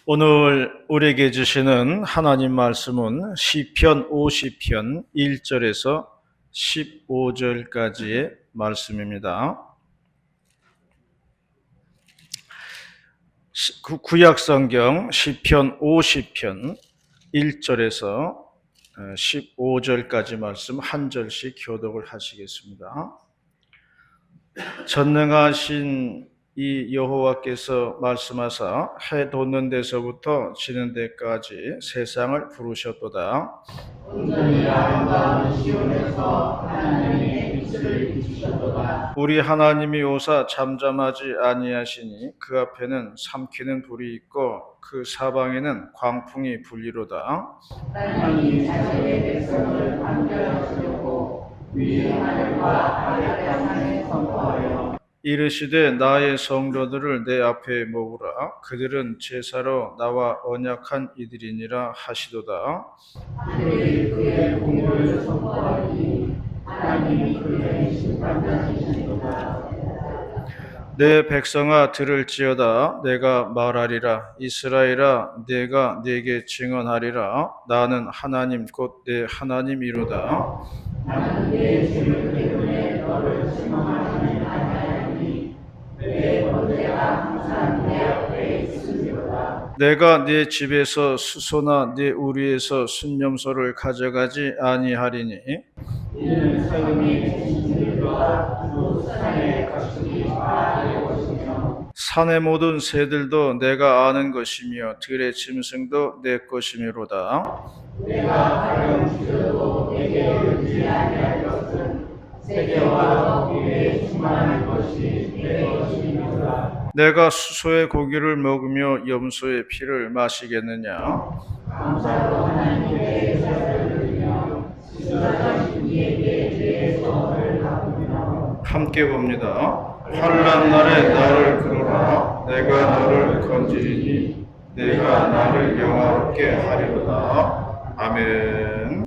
오늘 우리에게 주시는 하나님 말씀은 시편 50편 1절에서 15절까지의 말씀입니다. 구약성경 시편 50편 1절에서 15절까지 말씀 한 절씩 교독을 하시겠습니다. 전능하신 이 여호와께서 말씀하사 해 돋는 데서부터 지는 데까지 세상을 부르셨도다. 온전히 아름다운 시온에서 하나님의 빛을 비추셨도다. 우리 하나님이 오사 잠잠하지 아니하시니 그 앞에는 삼키는 불이 있고 그 사방에는 광풍이 불리로다. 하나님이 자신의 백성을 단결하시려고 위의 하늘과 아래 땅에 선포하여 이르시되 나의 성도들을 내 앞에 모으라. 그들은 제사로 나와 언약한 이들이니라 하시도다. 하늘이 그의 공의를 선포하니 하나님이 그의 심판자이시도다. 내 백성아 들을지어다. 내가 말하리라. 이스라엘아 내가 네게 증언하리라. 나는 하나님 곧 내 하나님이로다. 나는 내 죄를 때문에 너를 증언하지 아니하리니 내 번제가 항상 내 앞에 있으리로다. 내가 네 집에서 수소나 네 우리에서 순념소를 가져가지 아니하리니 이는 세금이 진실과 또 산의 가축이 다 내 것이며 산의 모든 새들도 내가 아는 것이며 들의 짐승도 내 것이미로다. 내가 가령 주려도 내게 이르지 아니할 것은 세계와 거기에 충만한 것이 내 것이니라. 내가 수소의 고기를 먹으며 염소의 피를 마시겠느냐? 감사로 하나님께 제사를 드리며 지도자신 이에게 내 성을 갚으며 함께 봅니다. 환난 날에 나를 부르라. 내가 너를 건지리니 내가 나를 영화롭게 하리로다. 아멘.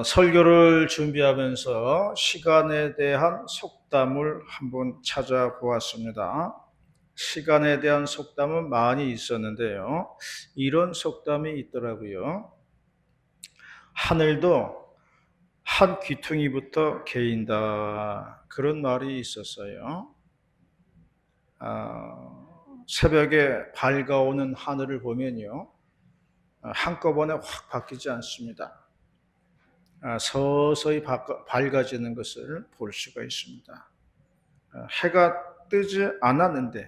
설교를 준비하면서 시간에 대한 속담을 한번 찾아보았습니다. 시간에 대한 속담은 많이 있었는데요. 이런 속담이 있더라고요. 하늘도 한 귀퉁이부터 개인다. 그런 말이 있었어요. 새벽에 밝아오는 하늘을 보면요, 한꺼번에 확 바뀌지 않습니다. 서서히 밝아지는 것을 볼 수가 있습니다. 해가 뜨지 않았는데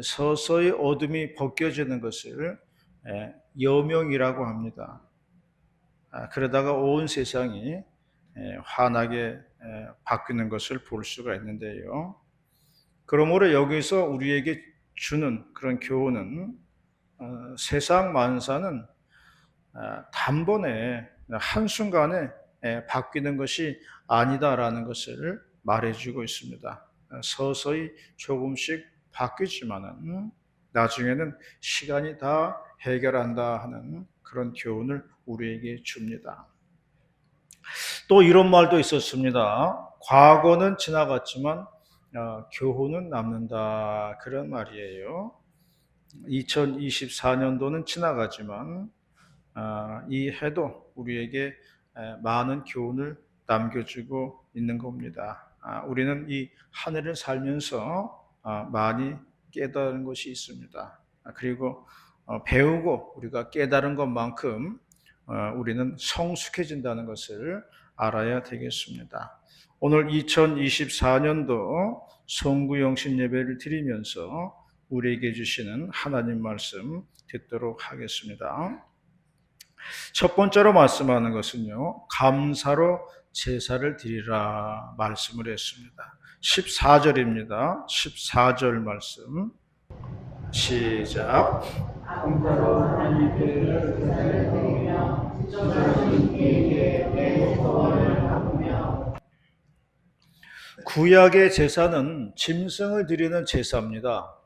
서서히 어둠이 벗겨지는 것을 여명이라고 합니다. 그러다가 온 세상이 환하게 바뀌는 것을 볼 수가 있는데요. 그러므로 여기서 우리에게 주는 그런 교훈은 세상 만사는 단번에 한순간에 바뀌는 것이 아니다라는 것을 말해주고 있습니다. 서서히 조금씩 바뀌지만은 나중에는 시간이 다 해결한다 하는 그런 교훈을 우리에게 줍니다. 또 이런 말도 있었습니다. 과거는 지나갔지만 교훈은 남는다. 그런 말이에요. 2024년도는 지나가지만 이 해도 우리에게 많은 교훈을 남겨주고 있는 겁니다. 우리는 이 한 해를 살면서 많이 깨달은 것이 있습니다. 그리고 배우고 우리가 깨달은 것만큼 우리는 성숙해진다는 것을 알아야 되겠습니다. 오늘 2024년도 성구영신 예배를 드리면서 우리에게 주시는 하나님 말씀 듣도록 하겠습니다. 첫 번째로 말씀하는 것은요, 감사로 제사를 드리라 말씀을 했습니다. 14절입니다. 14절 말씀 시작. 감사로 하나님께 제사를 드리며 지도자신 이에게 내 소원을 갚으며. 구약의 제사는 짐승을 드리는 제사입니다.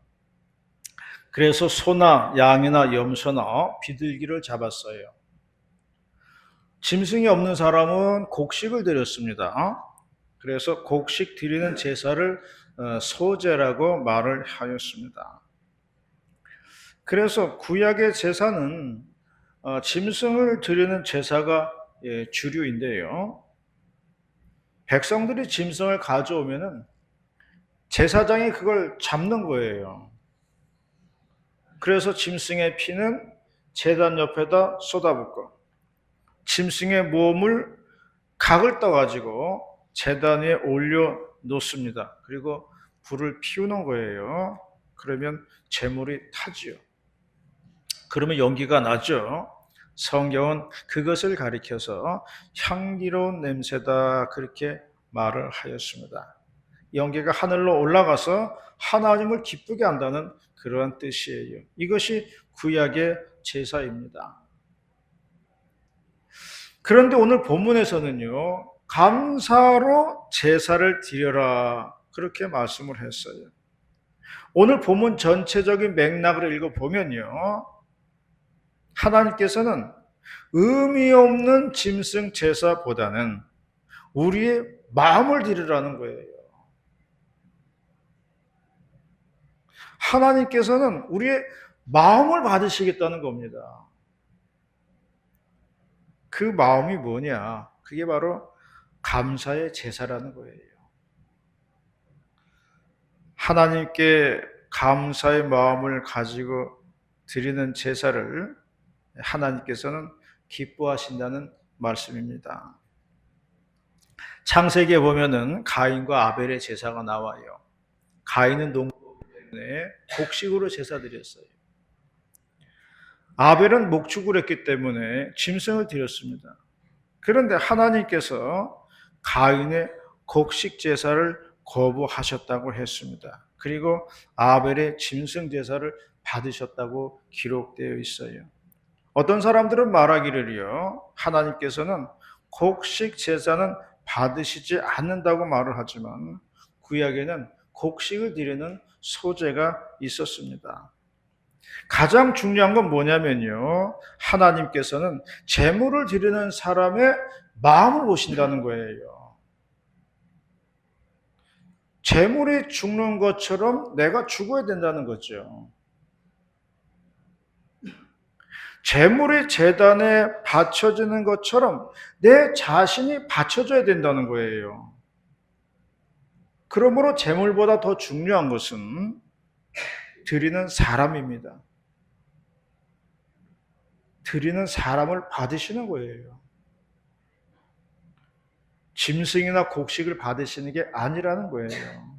그래서 소나 양이나 염소나 비둘기를 잡았어요. 짐승이 없는 사람은 곡식을 드렸습니다. 그래서 곡식 드리는 제사를 소제라고 말을 하였습니다. 그래서 구약의 제사는 짐승을 드리는 제사가 주류인데요. 백성들이 짐승을 가져오면은 제사장이 그걸 잡는 거예요. 그래서 짐승의 피는 제단 옆에다 쏟아붓고 짐승의 몸을 각을 떠가지고 제단 위에 올려 놓습니다. 그리고 불을 피우는 거예요. 그러면 제물이 타지요. 그러면 연기가 나죠. 성경은 그것을 가리켜서 향기로운 냄새다 그렇게 말을 하였습니다. 연기가 하늘로 올라가서 하나님을 기쁘게 한다는 그러한 뜻이에요. 이것이 구약의 제사입니다. 그런데 오늘 본문에서는요, 감사로 제사를 드려라 그렇게 말씀을 했어요. 오늘 본문 전체적인 맥락을 읽어보면요, 하나님께서는 의미 없는 짐승 제사보다는 우리의 마음을 드리라는 거예요. 하나님께서는 우리의 마음을 받으시겠다는 겁니다. 그 마음이 뭐냐? 그게 바로 감사의 제사라는 거예요. 하나님께 감사의 마음을 가지고 드리는 제사를 하나님께서는 기뻐하신다는 말씀입니다. 창세기에 보면은 가인과 아벨의 제사가 나와요. 가인은 농부이기 때문에 곡식으로 제사 드렸어요. 아벨은 목축을 했기 때문에 짐승을 드렸습니다. 그런데 하나님께서 가인의 곡식 제사를 거부하셨다고 했습니다. 그리고 아벨의 짐승 제사를 받으셨다고 기록되어 있어요. 어떤 사람들은 말하기를요, 하나님께서는 곡식 제사는 받으시지 않는다고 말을 하지만 구약에는 곡식을 드리는 소제가 있었습니다. 가장 중요한 건 뭐냐면요, 하나님께서는 제물을 드리는 사람의 마음을 보신다는 거예요. 제물이 죽는 것처럼 내가 죽어야 된다는 거죠. 제물이 제단에 바쳐지는 것처럼 내 자신이 바쳐져야 된다는 거예요. 그러므로 제물보다 더 중요한 것은 드리는 사람입니다. 드리는 사람을 받으시는 거예요. 짐승이나 곡식을 받으시는 게 아니라는 거예요.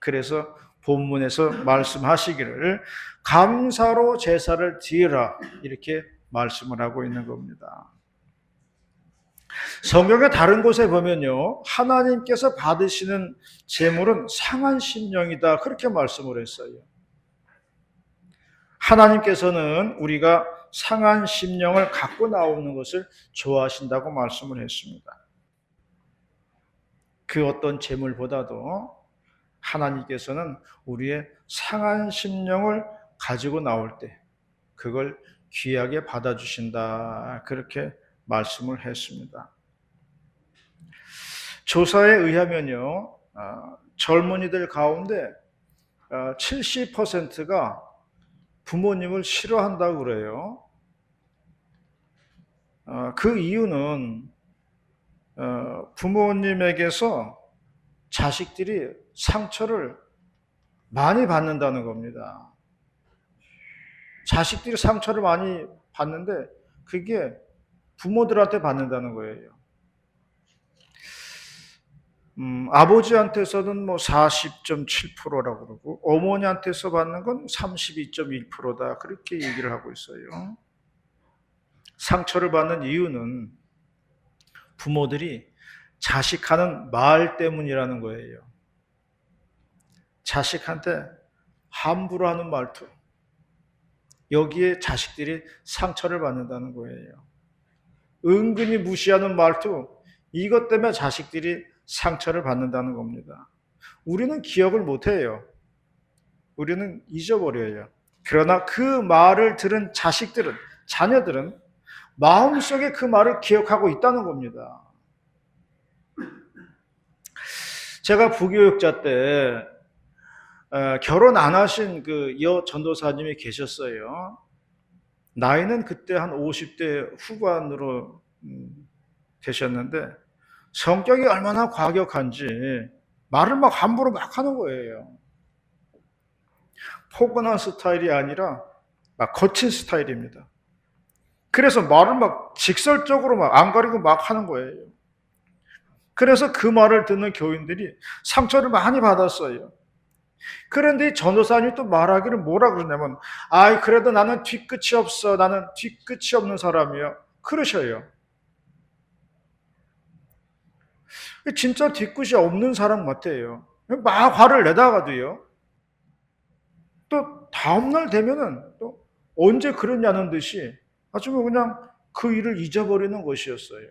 그래서 본문에서 말씀하시기를 감사로 제사를 드리라 이렇게 말씀을 하고 있는 겁니다. 성경의 다른 곳에 보면요, 하나님께서 받으시는 제물은 상한 심령이다 그렇게 말씀을 했어요. 하나님께서는 우리가 상한 심령을 갖고 나오는 것을 좋아하신다고 말씀을 했습니다. 그 어떤 제물보다도 하나님께서는 우리의 상한 심령을 가지고 나올 때 그걸 귀하게 받아주신다 그렇게 말씀을 했습니다. 조사에 의하면요, 젊은이들 가운데 70%가 부모님을 싫어한다고 그래요. 그 이유는 부모님에게서 자식들이 상처를 많이 받는다는 겁니다. 자식들이 상처를 많이 받는데 그게 부모들한테 받는다는 거예요. 아버지한테서는 뭐 40.7%라고 그러고 어머니한테서 받는 건 32.1%다 그렇게 얘기를 하고 있어요. 상처를 받는 이유는 부모들이 자식하는 말 때문이라는 거예요. 자식한테 함부로 하는 말투, 여기에 자식들이 상처를 받는다는 거예요. 은근히 무시하는 말투, 이것 때문에 자식들이 상처를 받는다는 겁니다. 우리는 기억을 못해요. 우리는 잊어버려요. 그러나 그 말을 들은 자식들은, 자녀들은 마음속에 그 말을 기억하고 있다는 겁니다. 제가 부교육자 때 결혼 안 하신 그 여 전도사님이 계셨어요. 나이는 그때 한 50대 후반으로 되셨는데 성격이 얼마나 과격한지 말을 막 함부로 막 하는 거예요. 포근한 스타일이 아니라 막 거친 스타일입니다. 그래서 말을 막 직설적으로 막 안 가리고 막 하는 거예요. 그래서 그 말을 듣는 교인들이 상처를 많이 받았어요. 그런데 전도사님이 또 말하기를 뭐라 그러냐면, 아이, 그래도 나는 뒤끝이 없어. 나는 뒤끝이 없는 사람이야. 그러셔요. 진짜 뒤끝이 없는 사람 같아요. 막 화를 내다가도요. 또 다음날 되면은 또 언제 그랬냐는 듯이 아주 그냥 그 일을 잊어버리는 것이었어요.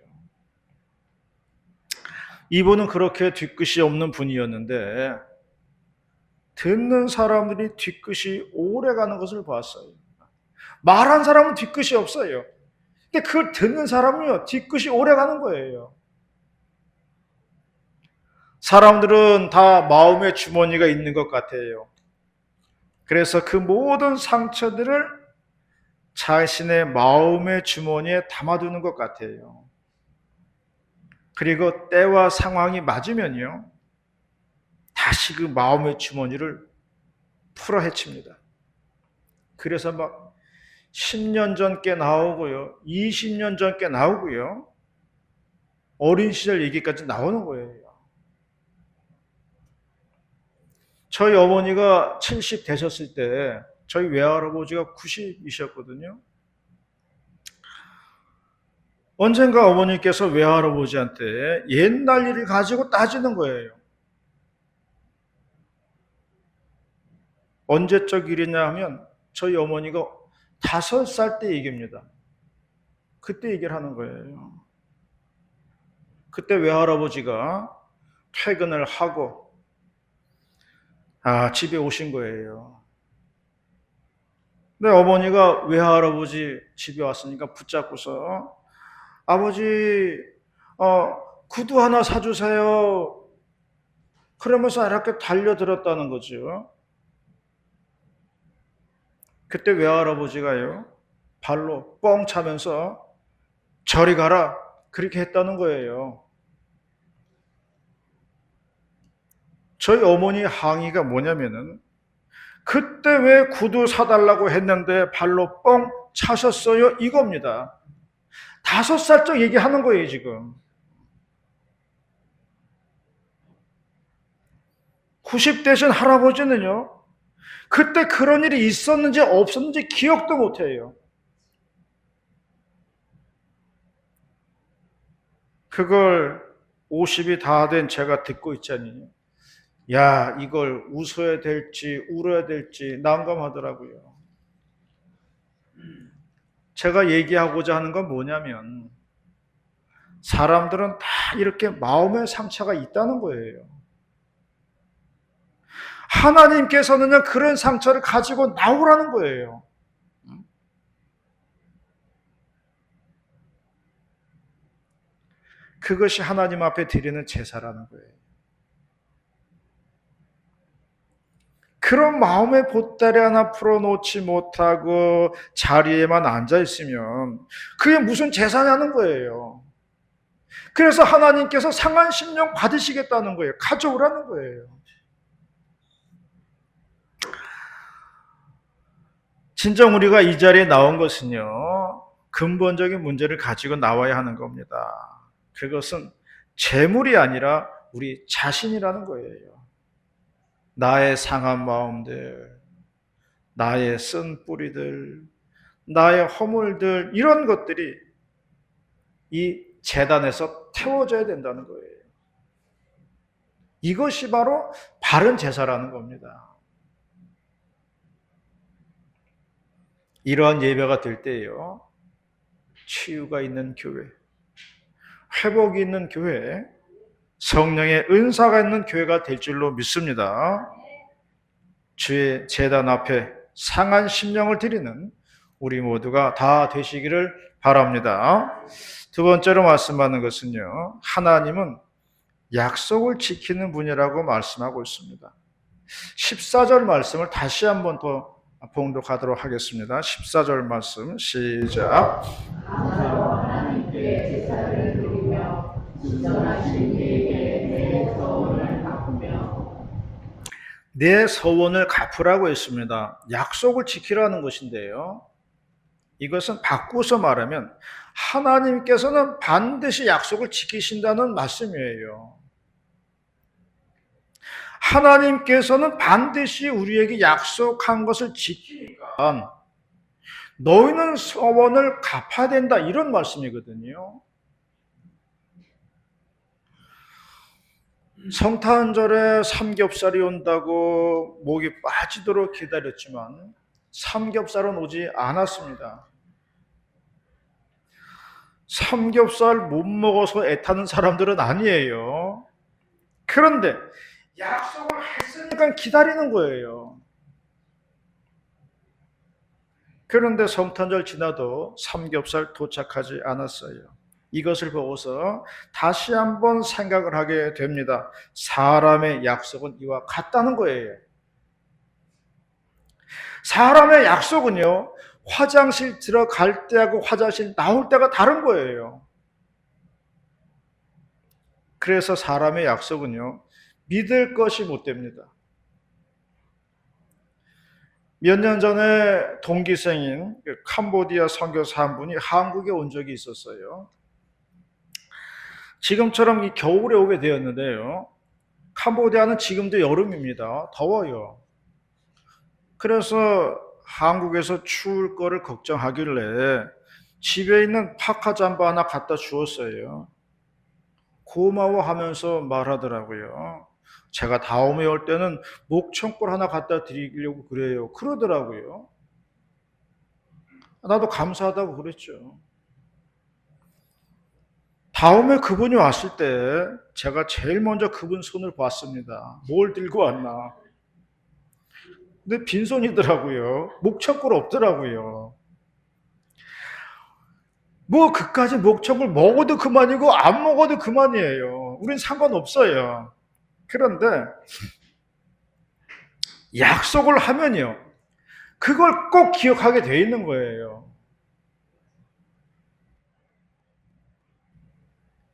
이분은 그렇게 뒤끝이 없는 분이었는데 듣는 사람들이 뒤끝이 오래 가는 것을 봤어요. 말한 사람은 뒤끝이 없어요. 근데 그걸 듣는 사람은요, 뒤끝이 오래 가는 거예요. 사람들은 다 마음의 주머니가 있는 것 같아요. 그래서 그 모든 상처들을 자신의 마음의 주머니에 담아두는 것 같아요. 그리고 때와 상황이 맞으면요, 다시 그 마음의 주머니를 풀어 헤칩니다. 그래서 막 10년 전 게 나오고요, 20년 전 게 나오고요, 어린 시절 얘기까지 나오는 거예요. 저희 어머니가 70 되셨을 때 저희 외할아버지가 90이셨거든요. 언젠가 어머니께서 외할아버지한테 옛날 일을 가지고 따지는 거예요. 언제적 일이냐 하면 저희 어머니가 5살 때 얘기입니다. 그때 얘기를 하는 거예요. 그때 외할아버지가 퇴근을 하고 집에 오신 거예요. 근데 어머니가 외할아버지 집에 왔으니까 붙잡고서 아버지 구두 하나 사주세요. 그러면서 이렇게 달려들었다는 거죠. 그때 외할아버지가요, 발로 뻥 차면서 저리 가라 그렇게 했다는 거예요. 저희 어머니 항의가 뭐냐면은 그때 왜 구두 사달라고 했는데 발로 뻥 차셨어요? 이겁니다. 5살적 얘기하는 거예요, 지금. 90 되신 할아버지는요, 그때 그런 일이 있었는지 없었는지 기억도 못 해요. 그걸 50이 다 된 제가 듣고 있자니, 야, 이걸 웃어야 될지 울어야 될지 난감하더라고요. 제가 얘기하고자 하는 건 뭐냐면, 사람들은 다 이렇게 마음의 상처가 있다는 거예요. 하나님께서는요, 그런 상처를 가지고 나오라는 거예요. 그것이 하나님 앞에 드리는 제사라는 거예요. 그런 마음의 보따리 하나 풀어놓지 못하고 자리에만 앉아있으면 그게 무슨 제사냐는 거예요. 그래서 하나님께서 상한 심령 받으시겠다는 거예요. 가져오라는 거예요. 진정 우리가 이 자리에 나온 것은요, 근본적인 문제를 가지고 나와야 하는 겁니다. 그것은 재물이 아니라 우리 자신이라는 거예요. 나의 상한 마음들, 나의 쓴 뿌리들, 나의 허물들, 이런 것들이 이 제단에서 태워져야 된다는 거예요. 이것이 바로 바른 제사라는 겁니다. 이러한 예배가 될 때요, 치유가 있는 교회, 회복이 있는 교회, 성령의 은사가 있는 교회가 될 줄로 믿습니다. 주의 제단 앞에 상한 심령을 드리는 우리 모두가 다 되시기를 바랍니다. 두 번째로 말씀하는 것은요, 하나님은 약속을 지키는 분이라고 말씀하고 있습니다. 14절 말씀을 다시 한번 더 봉독하도록 하겠습니다. 14절 말씀 시작. 하나님께 제사를 드리며 진정하신 이에게 내 서원을 갚으며. 내 서원을 갚으라고 했습니다. 약속을 지키라는 것인데요. 이것은 바꾸어서 말하면 하나님께서는 반드시 약속을 지키신다는 말씀이에요. 하나님께서는 반드시 우리에게 약속한 것을 지키니까 너희는 서원을 갚아야 된다, 이런 말씀이거든요. 성탄절에 삼겹살이 온다고 목이 빠지도록 기다렸지만 삼겹살은 오지 않았습니다. 삼겹살 못 먹어서 애타는 사람들은 아니에요. 그런데 약속을 했으니까 기다리는 거예요. 그런데 성탄절 지나도 삼겹살 도착하지 않았어요. 이것을 보고서 다시 한번 생각을 하게 됩니다. 사람의 약속은 이와 같다는 거예요. 사람의 약속은요, 화장실 들어갈 때하고 화장실 나올 때가 다른 거예요. 그래서 사람의 약속은요, 믿을 것이 못 됩니다. 몇 년 전에 동기생인 캄보디아 선교사 한 분이 한국에 온 적이 있었어요. 지금처럼 이 겨울에 오게 되었는데요. 캄보디아는 지금도 여름입니다. 더워요. 그래서 한국에서 추울 거를 걱정하길래 집에 있는 파카 잠바 하나 갖다 주었어요. 고마워하면서 말하더라고요. 제가 다음에 올 때는 목청골 하나 갖다 드리려고 그래요. 그러더라고요. 나도 감사하다고 그랬죠. 다음에 그분이 왔을 때 제가 제일 먼저 그분 손을 봤습니다. 뭘 들고 왔나? 근데 빈손이더라고요. 목청골 없더라고요. 뭐 그까지 목청골 먹어도 그만이고 안 먹어도 그만이에요. 우린 상관없어요. 그런데 약속을 하면요, 그걸 꼭 기억하게 돼 있는 거예요.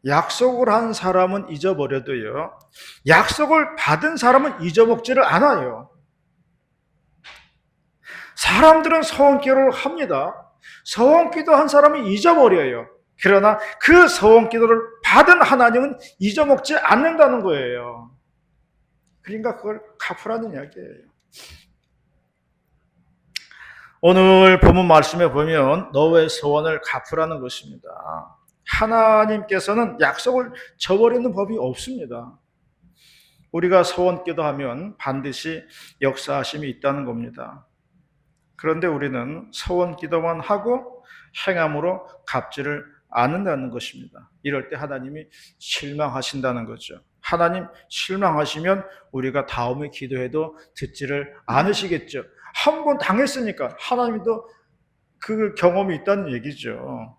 약속을 한 사람은 잊어버려도요, 약속을 받은 사람은 잊어먹지를 않아요. 사람들은 서원기도를 합니다. 서원기도 한 사람이 잊어버려요. 그러나 그 서원기도를 받은 하나님은 잊어먹지 않는다는 거예요. 그러니까 그걸 갚으라는 이야기예요. 오늘 본문 말씀에 보면 너의 서원을 갚으라는 것입니다. 하나님께서는 약속을 저버리는 법이 없습니다. 우리가 서원 기도하면 반드시 역사하심이 있다는 겁니다. 그런데 우리는 서원 기도만 하고 행함으로 갚지를 않는다는 것입니다. 이럴 때 하나님이 실망하신다는 거죠. 하나님 실망하시면 우리가 다음에 기도해도 듣지를 않으시겠죠. 한 번 당했으니까 하나님도 그 경험이 있다는 얘기죠.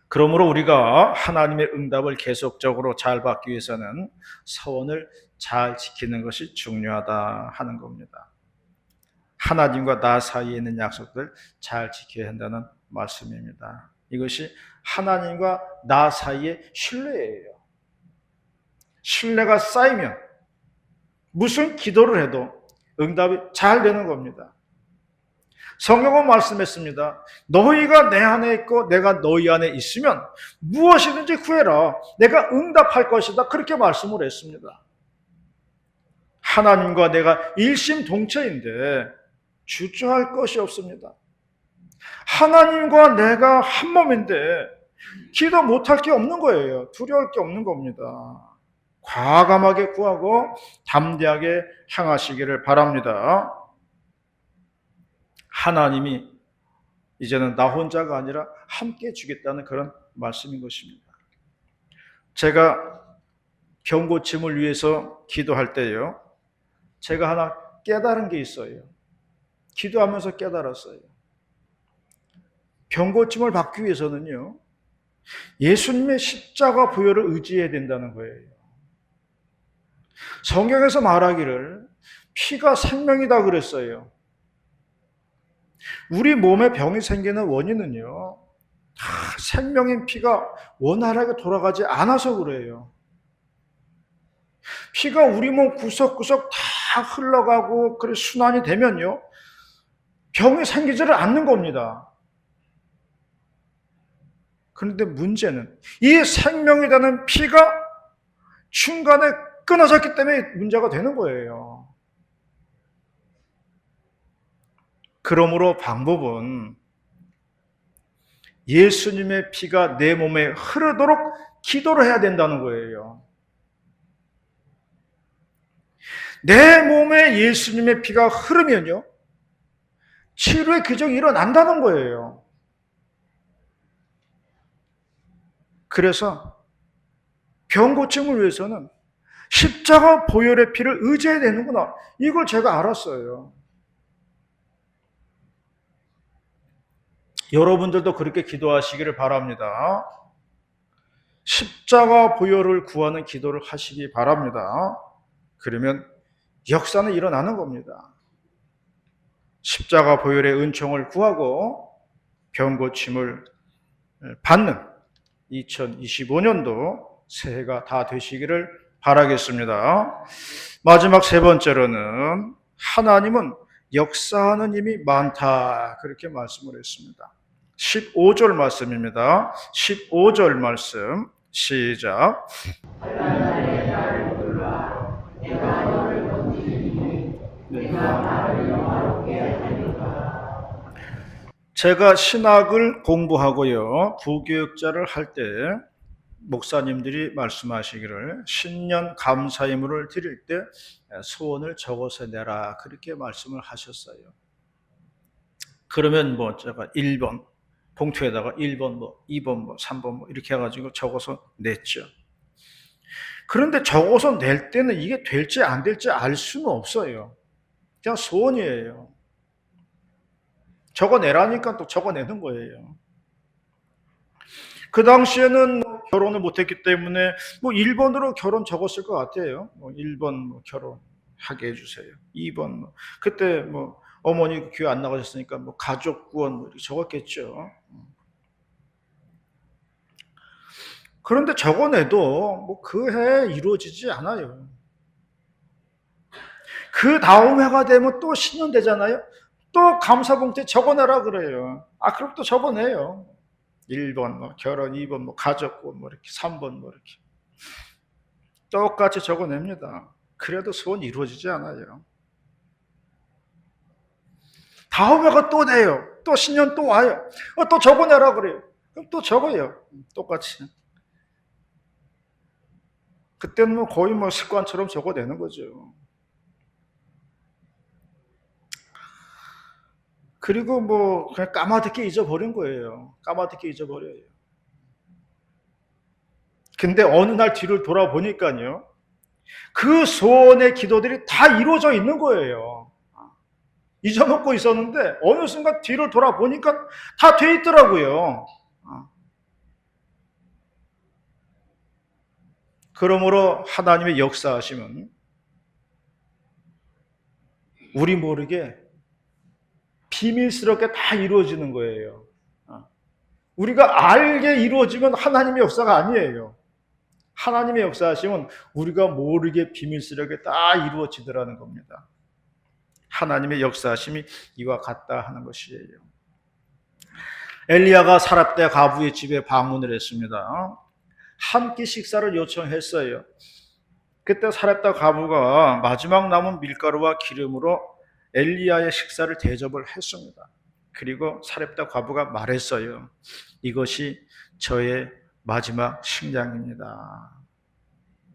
그러므로 우리가 하나님의 응답을 계속적으로 잘 받기 위해서는 서원을 잘 지키는 것이 중요하다 하는 겁니다. 하나님과 나 사이에 있는 약속들 잘 지켜야 한다는 말씀입니다. 이것이 하나님과 나 사이의 신뢰예요. 신뢰가 쌓이면 무슨 기도를 해도 응답이 잘 되는 겁니다. 성경은 말씀했습니다. 너희가 내 안에 있고 내가 너희 안에 있으면 무엇이든지 구해라. 내가 응답할 것이다. 그렇게 말씀을 했습니다. 하나님과 내가 일심동체인데 주저할 것이 없습니다. 하나님과 내가 한 몸인데 기도 못할 게 없는 거예요. 두려울 게 없는 겁니다. 과감하게 구하고 담대하게 향하시기를 바랍니다. 하나님이 이제는 나 혼자가 아니라 함께 주겠다는 그런 말씀인 것입니다. 제가 병 고침을 위해서 기도할 때요, 제가 하나 깨달은 게 있어요. 기도하면서 깨달았어요. 병 고침을 받기 위해서는요, 예수님의 십자가 부여를 의지해야 된다는 거예요. 성경에서 말하기를 피가 생명이다 그랬어요. 우리 몸에 병이 생기는 원인은요, 다 생명인 피가 원활하게 돌아가지 않아서 그래요. 피가 우리 몸 구석구석 다 흘러가고 그래 순환이 되면요, 병이 생기지를 않는 겁니다. 그런데 문제는 이 생명이라는 피가 중간에 끊어졌기 때문에 문제가 되는 거예요. 그러므로 방법은 예수님의 피가 내 몸에 흐르도록 기도를 해야 된다는 거예요. 내 몸에 예수님의 피가 흐르면요, 치료의 기적이 일어난다는 거예요. 그래서 병 고침을 위해서는 십자가 보혈의 피를 의지해야 되는구나. 이걸 제가 알았어요. 여러분들도 그렇게 기도하시기를 바랍니다. 십자가 보혈을 구하는 기도를 하시기 바랍니다. 그러면 역사는 일어나는 겁니다. 십자가 보혈의 은총을 구하고 병 고침을 받는 2025년도 새해가 다 되시기를 바라겠습니다. 마지막 세 번째로는 하나님은 역사하는 힘이 많다, 그렇게 말씀을 했습니다. 15절 말씀입니다. 15절 말씀 시작. 제가 신학을 공부하고요, 부교육자를 할 때 목사님들이 말씀하시기를 신년 감사의물을 드릴 때 소원을 적어서 내라, 그렇게 말씀을 하셨어요. 그러면 제가 1번 봉투에다가 1번 2번 3번 이렇게 해가지고 적어서 냈죠. 그런데 적어서 낼 때는 이게 될지 안 될지 알 수는 없어요. 그냥 소원이에요. 적어내라니까 또 적어내는 거예요. 그 당시에는 결혼을 못했기 때문에 1번으로 결혼 적었을 것 같아요. 1번 결혼하게 해주세요. 2번 그때 어머니 교회 안 나가셨으니까 가족 구원 이렇게 적었겠죠. 그런데 적어내도 그 해에 이루어지지 않아요. 그 다음 해가 되면 또 신년 되잖아요. 또 감사봉투에 적어내라 그래요. 그럼 또 적어내요. 1번 결혼, 2번 가족구 이렇게 3번 이렇게 똑같이 적어냅니다. 그래도 소원 이루어지지 않아요. 다음 해가 또 돼요. 또 신년 또 와요. 또 적어내라 그래요. 그럼 또 적어요. 똑같이. 그때는 거의 습관처럼 적어내는 거죠. 그리고 그냥 까마득히 잊어버린 거예요. 까마득히 잊어버려요. 근데 어느 날 뒤를 돌아보니까요, 그 소원의 기도들이 다 이루어져 있는 거예요. 잊어먹고 있었는데 어느 순간 뒤를 돌아보니까 다 돼 있더라고요. 그러므로 하나님의 역사하심은 우리 모르게 비밀스럽게 다 이루어지는 거예요. 우리가 알게 이루어지면 하나님의 역사가 아니에요. 하나님의 역사하심은 우리가 모르게 비밀스럽게 다 이루어지더라는 겁니다. 하나님의 역사하심이 이와 같다 하는 것이에요. 엘리야가 사렙다 과부의 집에 방문을 했습니다. 한 끼 식사를 요청했어요. 그때 사렙다 과부가 마지막 남은 밀가루와 기름으로 엘리야의 식사를 대접을 했습니다. 그리고 사렙다 과부가 말했어요. 이것이 저의 마지막 식량입니다.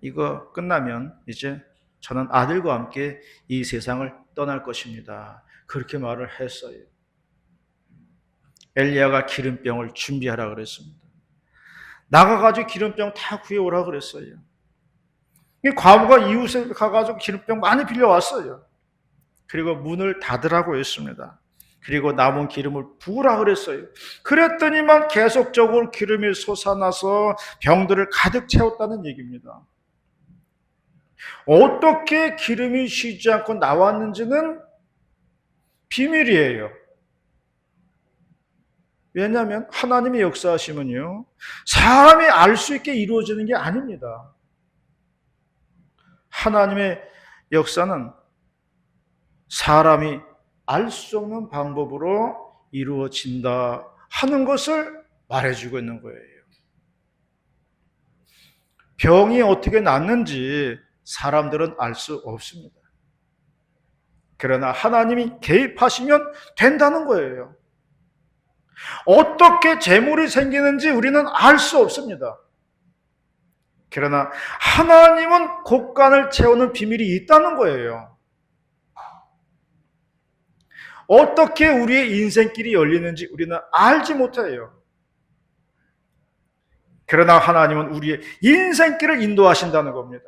이거 끝나면 이제 저는 아들과 함께 이 세상을 떠날 것입니다. 그렇게 말을 했어요. 엘리야가 기름병을 준비하라 그랬습니다. 나가가지고 기름병 다 구해오라 그랬어요. 이 과부가 이웃에 가가지고 기름병 많이 빌려왔어요. 그리고 문을 닫으라고 했습니다. 그리고 남은 기름을 부으라 그랬어요. 그랬더니만 계속적으로 기름이 솟아나서 병들을 가득 채웠다는 얘기입니다. 어떻게 기름이 쉬지 않고 나왔는지는 비밀이에요. 왜냐하면 하나님의 역사하심은요, 사람이 알 수 있게 이루어지는 게 아닙니다. 하나님의 역사는 사람이 알 수 없는 방법으로 이루어진다 하는 것을 말해주고 있는 거예요. 병이 어떻게 낫는지 사람들은 알 수 없습니다. 그러나 하나님이 개입하시면 된다는 거예요. 어떻게 재물이 생기는지 우리는 알 수 없습니다. 그러나 하나님은 곳간을 채우는 비밀이 있다는 거예요. 어떻게 우리의 인생길이 열리는지 우리는 알지 못해요. 그러나 하나님은 우리의 인생길을 인도하신다는 겁니다.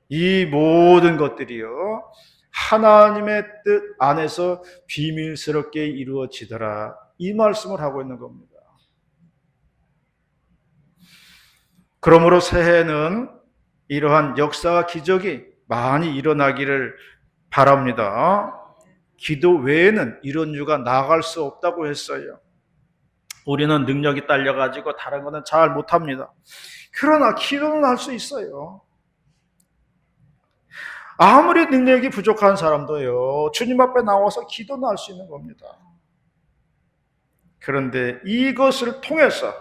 이 모든 것들이요, 하나님의 뜻 안에서 비밀스럽게 이루어지더라, 이 말씀을 하고 있는 겁니다. 그러므로 새해에는 이러한 역사와 기적이 많이 일어나기를 바랍니다. 기도 외에는 이런 이유가 나아갈 수 없다고 했어요. 우리는 능력이 딸려가지고 다른 거는 잘 못합니다. 그러나 기도는 할 수 있어요. 아무리 능력이 부족한 사람도요, 주님 앞에 나와서 기도는 할 수 있는 겁니다. 그런데 이것을 통해서,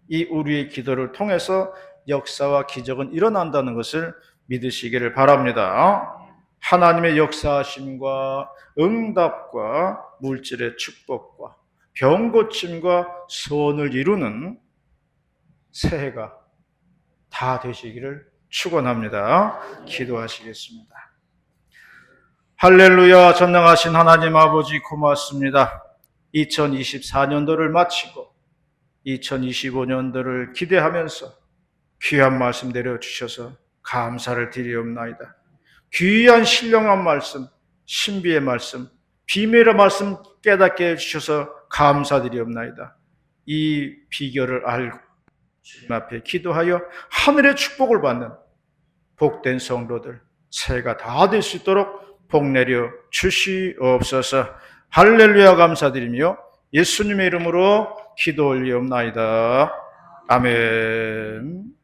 이 우리의 기도를 통해서 역사와 기적은 일어난다는 것을 믿으시기를 바랍니다. 하나님의 역사하심과 응답과 물질의 축복과 병고침과 소원을 이루는 새해가 다 되시기를 축원합니다. 기도하시겠습니다. 할렐루야. 전능하신 하나님 아버지 고맙습니다. 2024년도를 마치고 2025년도를 기대하면서 귀한 말씀 내려주셔서 감사를 드리옵나이다. 귀한 신령한 말씀, 신비의 말씀, 비밀의 말씀 깨닫게 해주셔서 감사드리옵나이다. 이 비결을 알고 주님 앞에 기도하여 하늘의 축복을 받는 복된 성도들, 새해가 다 될 수 있도록 복 내려 주시옵소서. 할렐루야. 감사드리며 예수님의 이름으로 기도 올리옵나이다. 아멘.